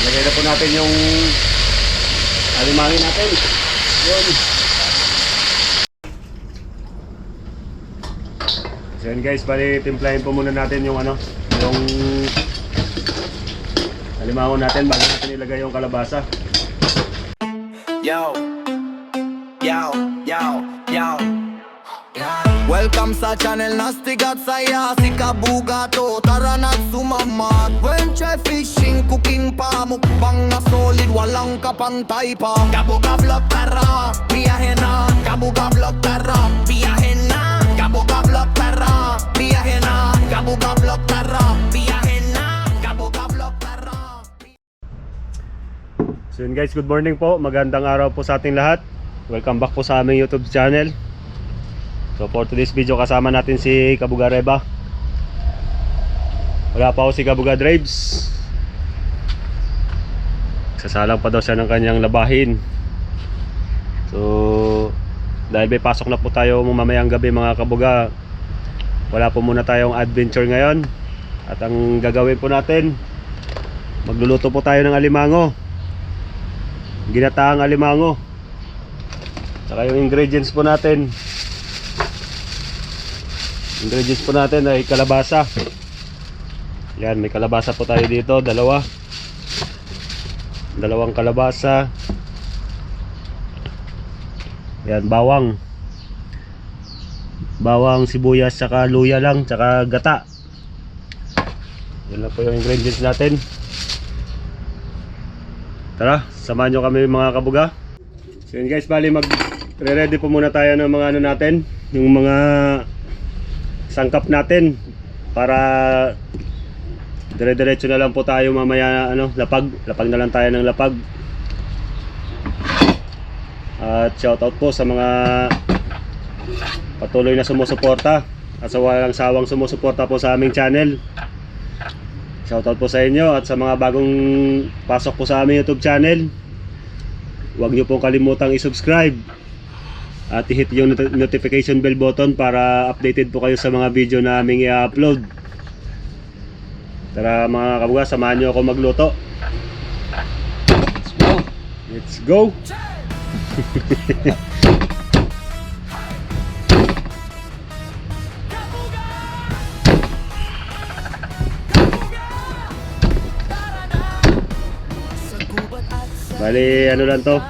Lagay na po natin yung alimangin natin. Yun. So yun guys, bali timplahin po muna natin yung ano, yung alimangon natin bago natin ilagay yung kalabasa. Yo, yo, yo, yo. Welcome sa channel Nastig at Saya. Si Kabugato, tara na sumamat. When try fishing, cooking pa, mukbang na solid, walang kapantay pa. Kabuga vlog tara, biyahe na. Kabuga vlog tara, biyahe na. Kabuga vlog tara, biyahe na. Kabuga vlog tara, biyahe na. Kabuga vlog tara. So yun guys, good morning po. Magandang araw po sa ating lahat. Welcome back po sa aming YouTube channel. So for today's video, kasama natin si Kabuga Reba. Wala pa ako si Kabuga Drives. Sasalang pa daw siya ng kanyang labahin. So dahil may pasok na po tayo mamayang gabi mga Kabuga, wala po muna tayong adventure ngayon. At ang gagawin po natin, magluluto po tayo ng alimango, ginataang alimango. Saka yung ingredients po natin ay kalabasa. Yan, may kalabasa po tayo dito, dalawang kalabasa. Yan, bawang, sibuyas, saka luya lang, saka gata. Yan lang po yung ingredients natin. Tara, samahan nyo kami mga Kabuga. So yun guys, bali magre-ready po muna tayo ng mga ano natin, yung mga sangkap natin para dire-diretso na lang po tayo mamaya, ano, lapag na lang tayo ng lapag. At shoutout po sa mga patuloy na sumusuporta at sa walang sawang sumusuporta po sa aming channel. Shoutout po sa inyo at sa mga bagong pasok po sa aming YouTube channel. Huwag nyo pong kalimutang i-subscribe at i-hit yung notification bell button para updated po kayo sa mga video na aming i-upload. Tara mga Kabuga, samahan nyo ako magluto. Let's go! Bali, ano lang to?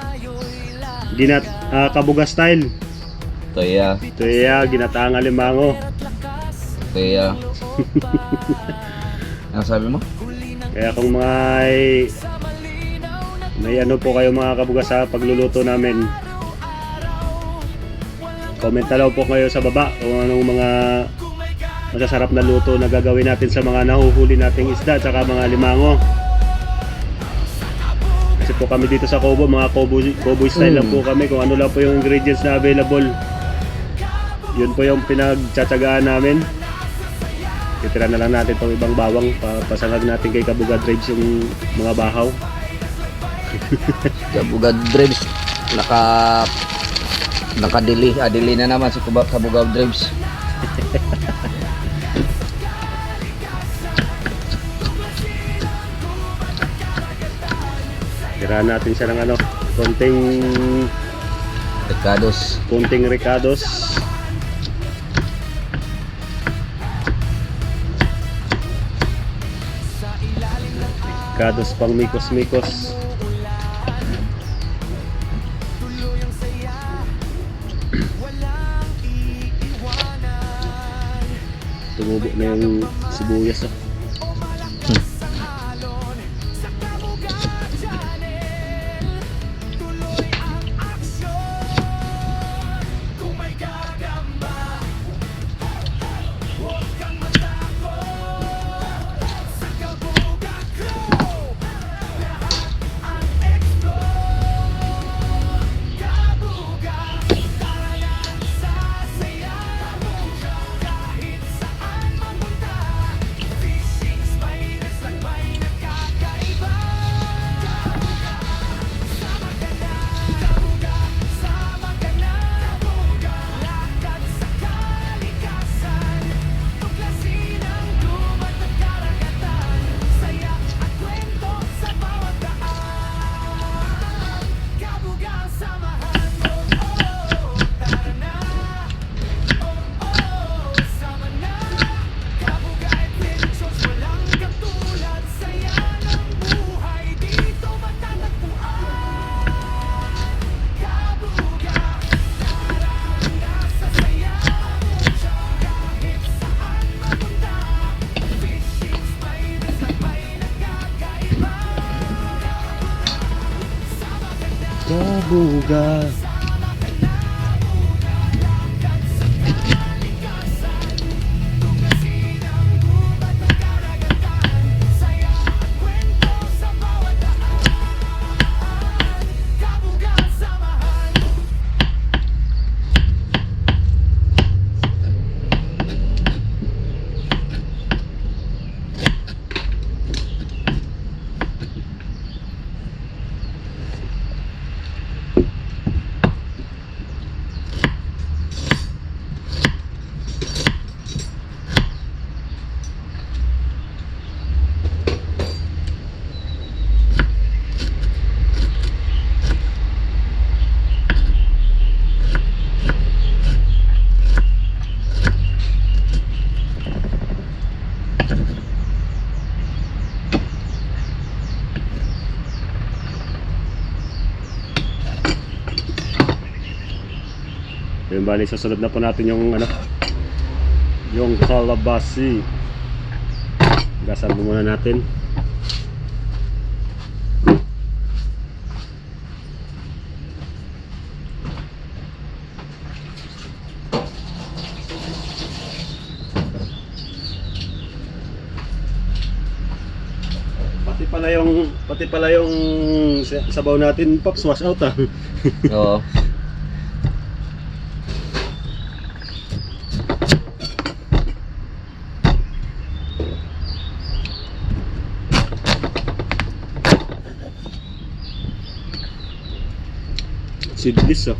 Kabuga style. Toya. Ginataang alimango. Toya. Ano sabi mo? Kaya kung may ano po kayo mga Kabuga sa pagluluto namin, comment na lang po kayo sa baba kung anong mga masasarap na luto na gagawin natin sa mga nahuhuli nating isda at saka mga limango. Kasi po kami dito sa Cobo, mga Cobo style lang po kami. Kung ano lang po yung ingredients na available, yun po yung pinagtsatsagaan namin. Titira na lang natin itong ibang bawang, pasangag natin kay Kabuga Drives yung mga bahaw. Kabuga Drives. Adili na naman si Kabuga Drives. Tira natin siya ng ano, konting ricados. Ricados pang mikos-mikos. Tumubo na yung sibuyas. Kabuga. Yung bali, susunod na po natin yung ano, yung kalabasi. Gasan mo muna natin. Pati pala yung sabaw natin, Pops, wash out ah. Oo. Seedless ah.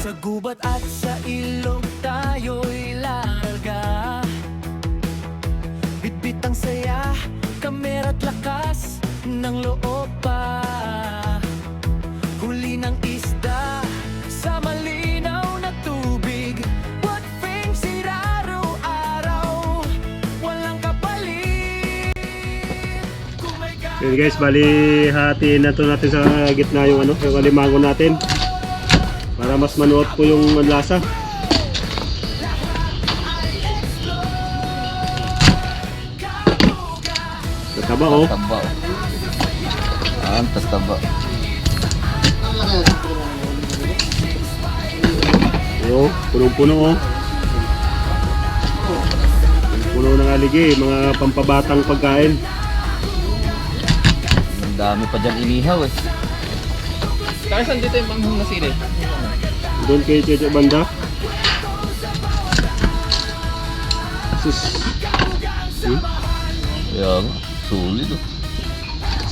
Sa gubat at sa ilog tayo'y larga. Bitbit ang saya, kamera't lakas ng loob pa. Huli ng isda sa malinaw na tubig. What brings it araw-araw, walang kapalit. Yun guys, bali hatiin na to natin sa gitna yung ano, yung alimango natin. Para mas manuot po yung lasa. Tataba oh. Tataba. Ang tataba. Oh, punong-puno oh. Puno ng aligi, mga pampabatang pagkain. Ang dami pa dyan inihaw eh. Kaya saan dito yung manghang na sili? Doon kay Cheche banda. Sus. Kaya nga, sulit oh.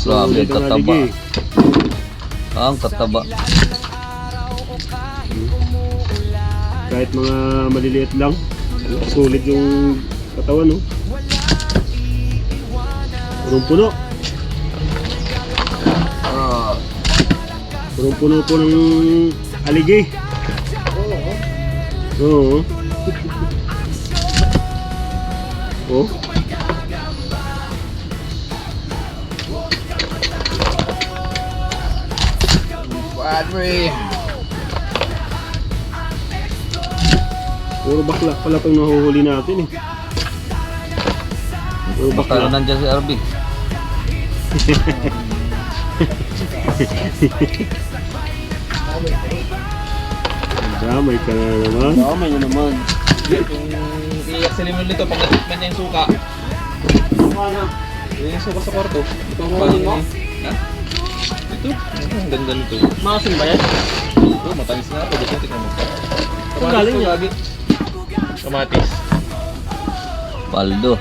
Sulit Grabe, ang tataba. aligi. Ang tataba. Kahit mga maliliit lang, sulit yung katawan no. Punong-puno. Punong-puno po ng aligi. Oo. Oh. Padre. Puro bakla pala itong nahuhuli natin eh. Puro Magkano bakla. nandiyan si RB? Damay ka na naman. Damay na naman. Kung i-axelin mo nito, pag natikman niya yung suka. Yung suka sa kwarto. Ito ang paling mo? Ha? Ito? Ang ganda nito. Maasim ba yan? Ito, matalis na ito. Dito, tingnan mo. Ang galing to, niya. lagi. Kamatis. Paldo.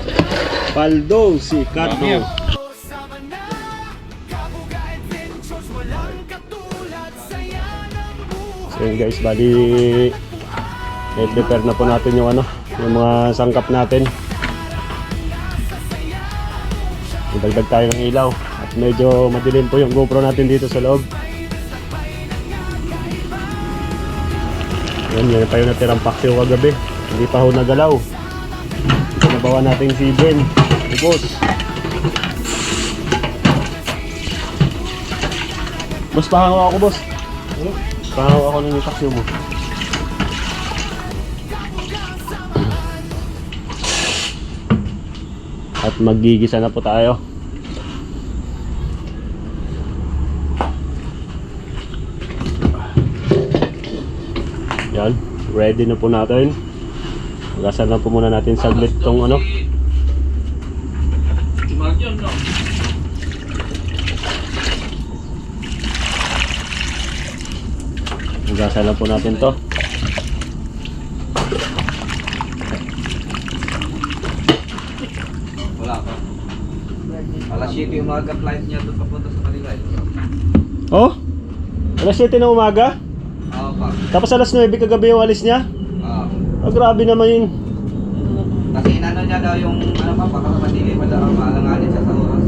Paldo, sikat Dami yan. no. So yun guys, bali i-prepare na po natin yung ano, yung mga sangkap natin. Idagdag tayo ng ilaw at medyo madilim po yung GoPro natin dito sa loob. Yan pa yung natirang paksiw kagabi. Hindi pa ho nagalaw. Nabawa natin si Ben, si boss. Boss, pahangaw ako boss. Pahangaw ako ng paksiw mo. At magigisa na po tayo. Yan, ready na po natin. Magasan lang po muna natin saglit tong ano. Magasan lang po natin to. Wala pa. Alas 7 umaga flight niya doon papunta sa Manila. Oh? Alas 7 ng umaga? Oo pa. Tapos alas 9 kagabi yung alis niya? Ah, grabe naman yun. Kasi inano niya daw yung ano pa, baka sa Manila madalang maalanganin siya sa oras.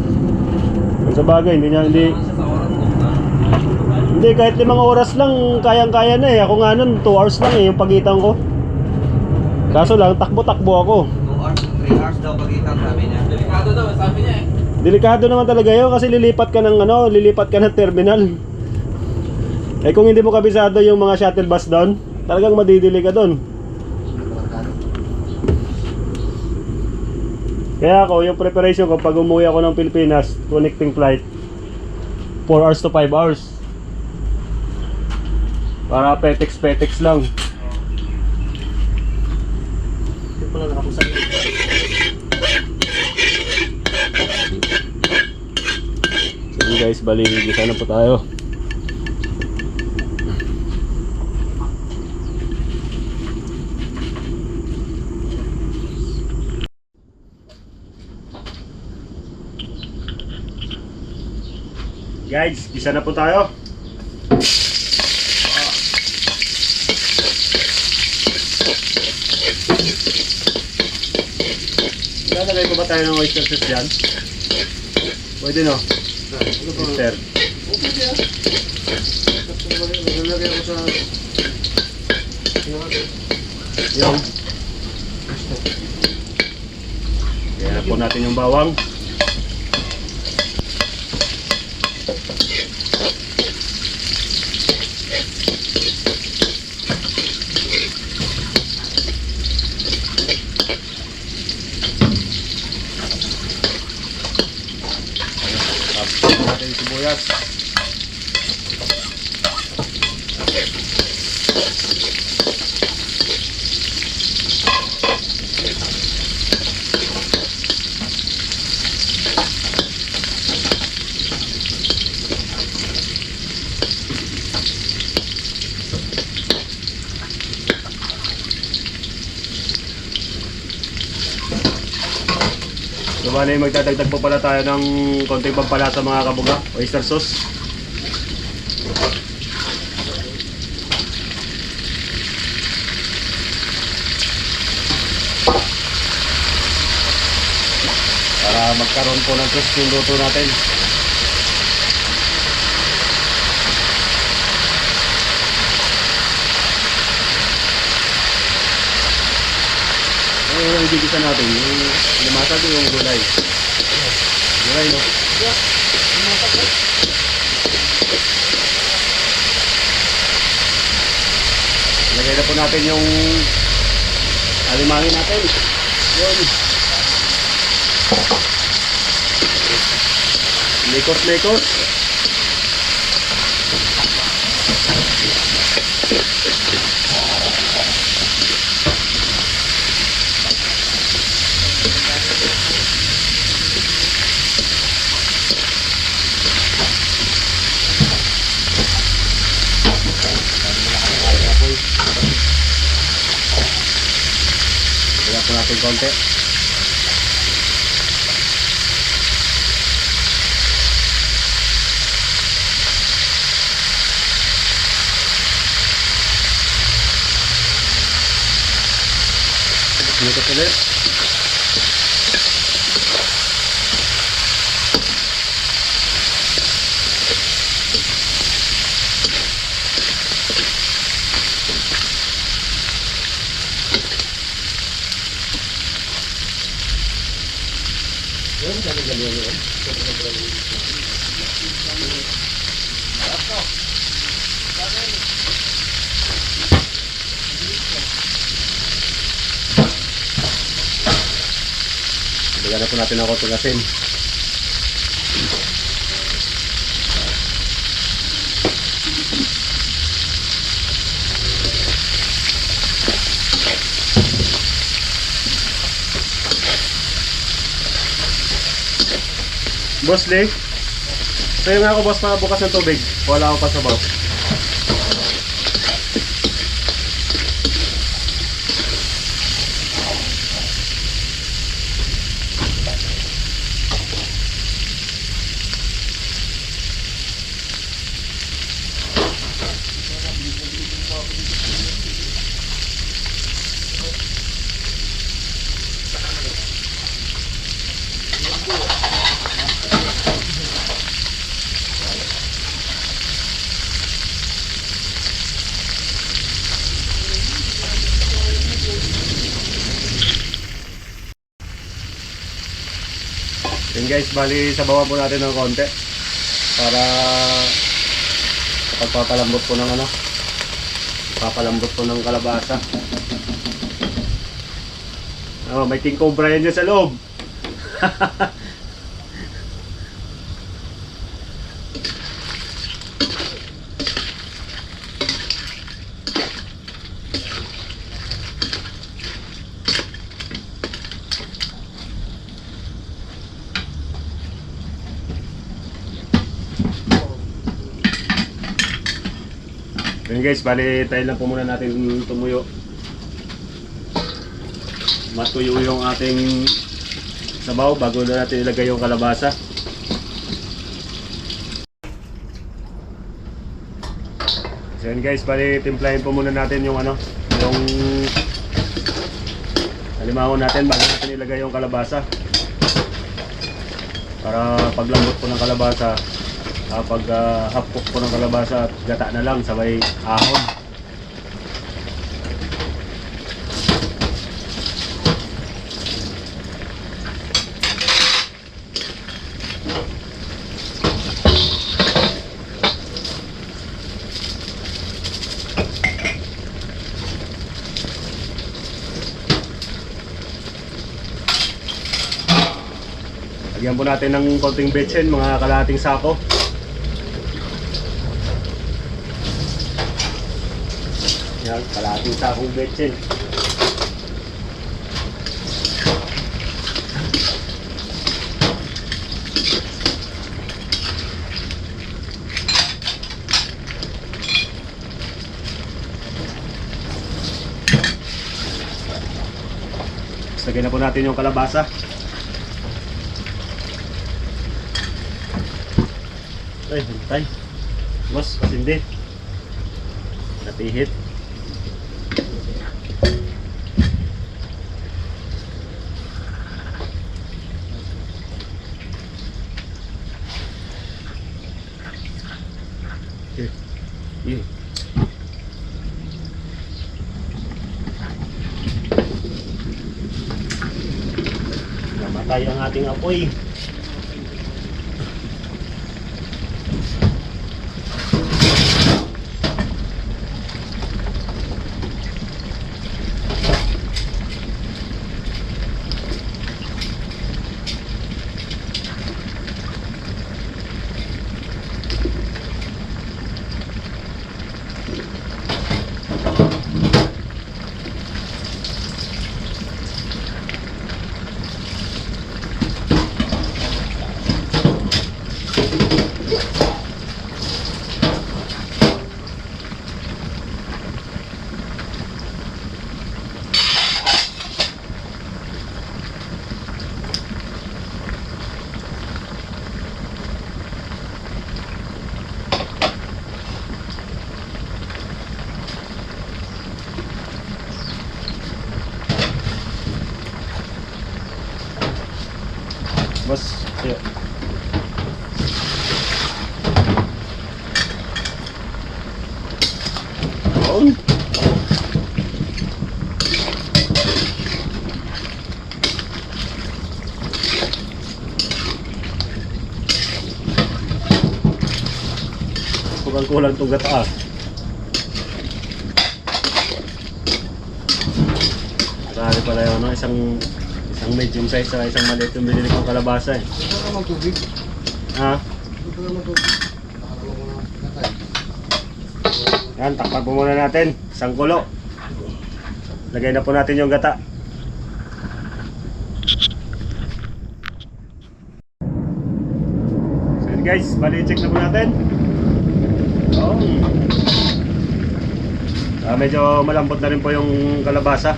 Sa bagay, hindi Siya sa oras kung hindi kahit 5 oras lang kayang-kaya na eh. Ako nga nun 2 hours lang eh yung pagitan ko. Kaso lang takbo-takbo ako. 2 hours, 3 hours daw pagitan sabi niya. Delikado daw, sabi niya eh. Delikado naman talaga yun kasi lilipat ka ng ano, lilipat ka ng terminal. Eh kung hindi mo kabisado yung mga shuttle bus doon, talagang madidili ka doon. Kaya ako, yung preparation ko pag umuwi ako ng Pilipinas, connecting flight 4 hours to 5 hours. Para petex lang. Hindi pala nakapusan. So guys, bali gisa na po tayo. Guys, gisa na po tayo. Lalagay ko ba tayo ng oyster sauce dyan? Pwede no? Oyster. Lalagay ko sa... Yung... Kaya na po natin yung bawang. Tapos natin yung sibuyas. So bali magdadagdag po pala tayo ng konting pampalasa mga kabuga, oyster sauce. Para magkaroon po ng twist yung luto natin. Yung igigisa natin, yung lumatag yung gulay. Gulay, no? Lagay na po natin yung Alimangin natin. Yun. Likot-likot. Kaya po natin konti. Dito ulit. Lagyan na po natin ang konting asin. Boss Lee, sa'yo nga ako boss para bukas ng tubig. Wala ako pa sa baw. Yun guys, bali sabawan po natin ng konti para pagpapalambot po ng papalambot po ng kalabasa. Oh, may king cobra yan dyan sa loob. Yun guys, bali tayo lang po muna natin tumuyo. Matuyo yung ating sabaw bago na natin ilagay yung kalabasa. So yun guys, bali timplahin po muna natin yung yung alimango natin bago natin ilagay yung kalabasa. Para paglambot po ng kalabasa, pag hapok po ng kalabasa at gata na lang sabay ahon. Lagyan po natin ng konting betchin, mga kalahating sako. Yan, kalahating sakong betchin. Lagyan na po natin yung kalabasa. Ay, hintay. Boss, pasindi. Natihit. Okay. Yeah. Namatay ang ating apoy. Boss, siyo. Ayun. Kulang-kulang itong gata. Marami pala yun, no? Isang medium size sa isang maliit yung binili kong kalabasa eh. Ito naman tubig. Ha? Ito naman tubig. Nakalawang mo na natay. Yan, takpan po muna natin. Isang kulo. Lagay na po natin yung gata. So yun guys, bali check na po natin. Oh. Medyo malambot na rin po yung kalabasa.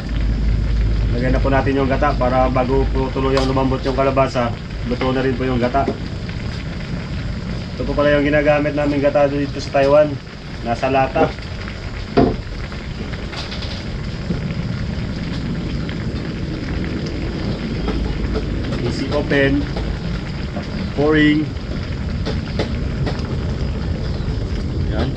Lagyan na po natin yung gata para bago po tuluyang lumambot yung kalabasa, luto na rin po yung gata. Ito po pala yung ginagamit namin gata dito sa Taiwan. Nasa lata. Easy open. Pouring. Yan.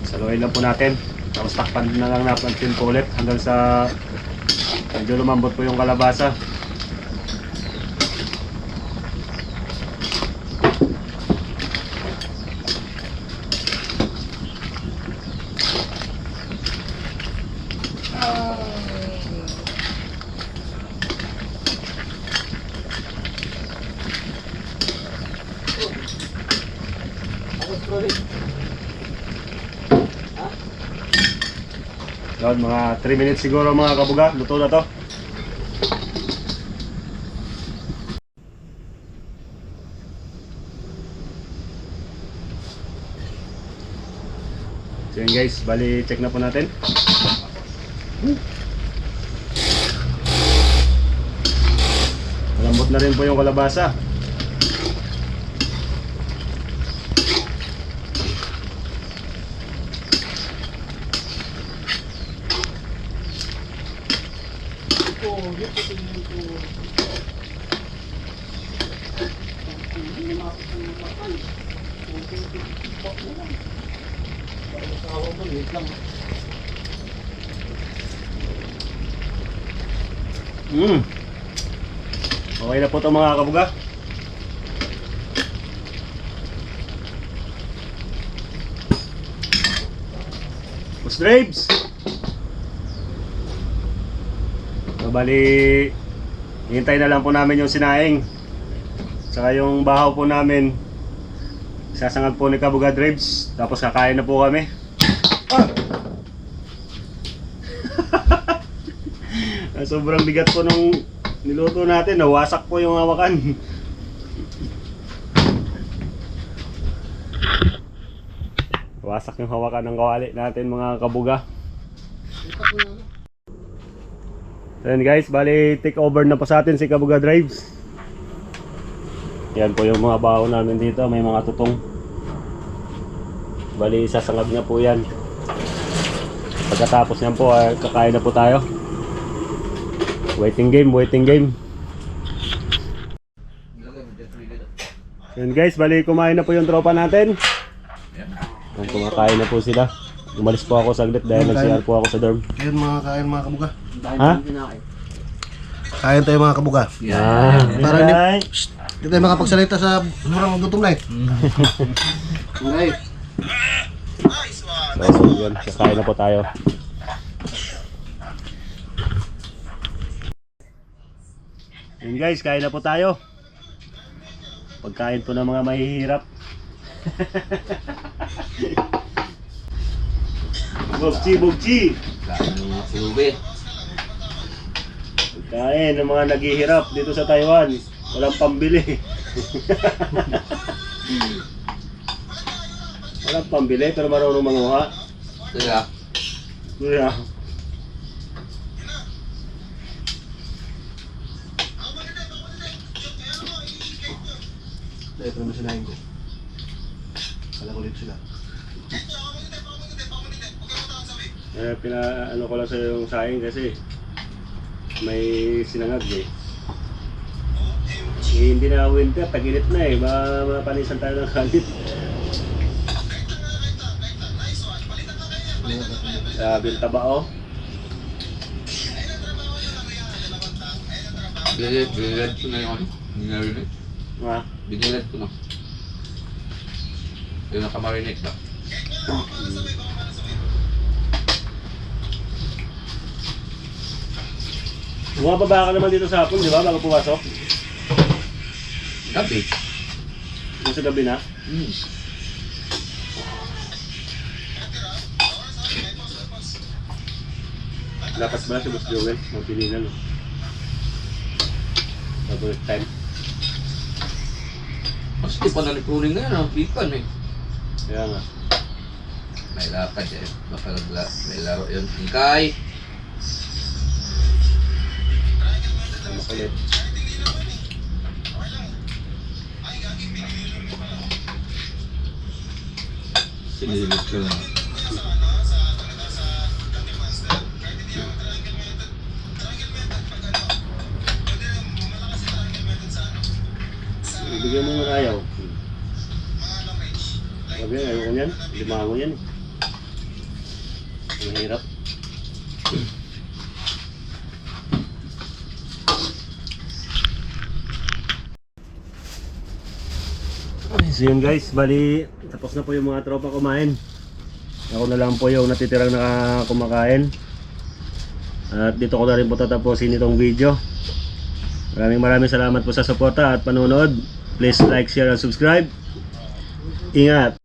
Saluhin lang po natin. Tapos takpan na lang natin po ulit hanggang sa medyo lumambot po yung kalabasa. Yun, mga 3 minutes siguro mga kabuga, luto na to. So yun guys, bali check na po natin. Malambot na rin po yung kalabasa. Okay na po ito mga kabuga. Boss Drapes! So, bali, hintay na lang po namin yung sinaing. Saka yung bahaw po namin, sasangag po ni Kabuga Drapes. Tapos kakain na po kami. Sobrang bigat po nung niluto natin, nawasak po yung hawakan. Wasak yung hawakan ng kawali natin mga kabuga. So yun guys, bali take over na po sa atin si Kabuga Drives. Yan po yung mga baho namin dito, may mga tutong. Bali sasangag na po yan. Pagkatapos yan po, kakain na po tayo. Waiting game, waiting game. Yun guys, bali kumain na po yung tropa natin. Kumakain na po sila. Umalis po ako saglit dahil nag-CR po ako sa dorm. Ayun mga kain mga kabuga. Ha? Kain tayo mga kabuga. Para hindi tayo makapagsalita sa murang gutom na eh. Okay. So yun, kakain na po tayo. Yun guys, kain na po tayo. Pagkain po ng mga mahihirap. Bugchi. Pagkain ng mga naghihirap dito sa Taiwan. Walang pambili. Walang pambili pero marunong manguha. Kaya Kuya. Ito naman sinahin ko. Kala ko ulit sila. Pinaano ko lang sa yung saing kasi may sinangag eh. Hindi na winter, tag-init na eh. Mapanisan tayo ng kalit. Binta ba oh? Binilad ko na yung ano. Binilad. Ha? Binilad ko na. Yung nakamarinate ba? Bumababa ka naman dito sa hapon, di ba? Bago pumasok. Gabi. Yung sa gabi na. Lapas ba si Boss Joel? Magpilinan. Favorite time. Mas di pa nalikunin nga yan, bikan eh. Kaya nga. May lakad eh. Baka may laro yun. Hingkay! Makulit. Sinilit ko lang. Bigyan mo ng ayaw. Sabi yan, ayaw ko yan. Limango yan eh. Ang hirap. So yun guys, bali tapos na po yung mga tropa kumain. Ako na lang po yung natitirang kumakain. At dito ko na rin po tatapusin itong video. Maraming salamat po sa suporta at panonood. Please like, share, and subscribe. Ingat!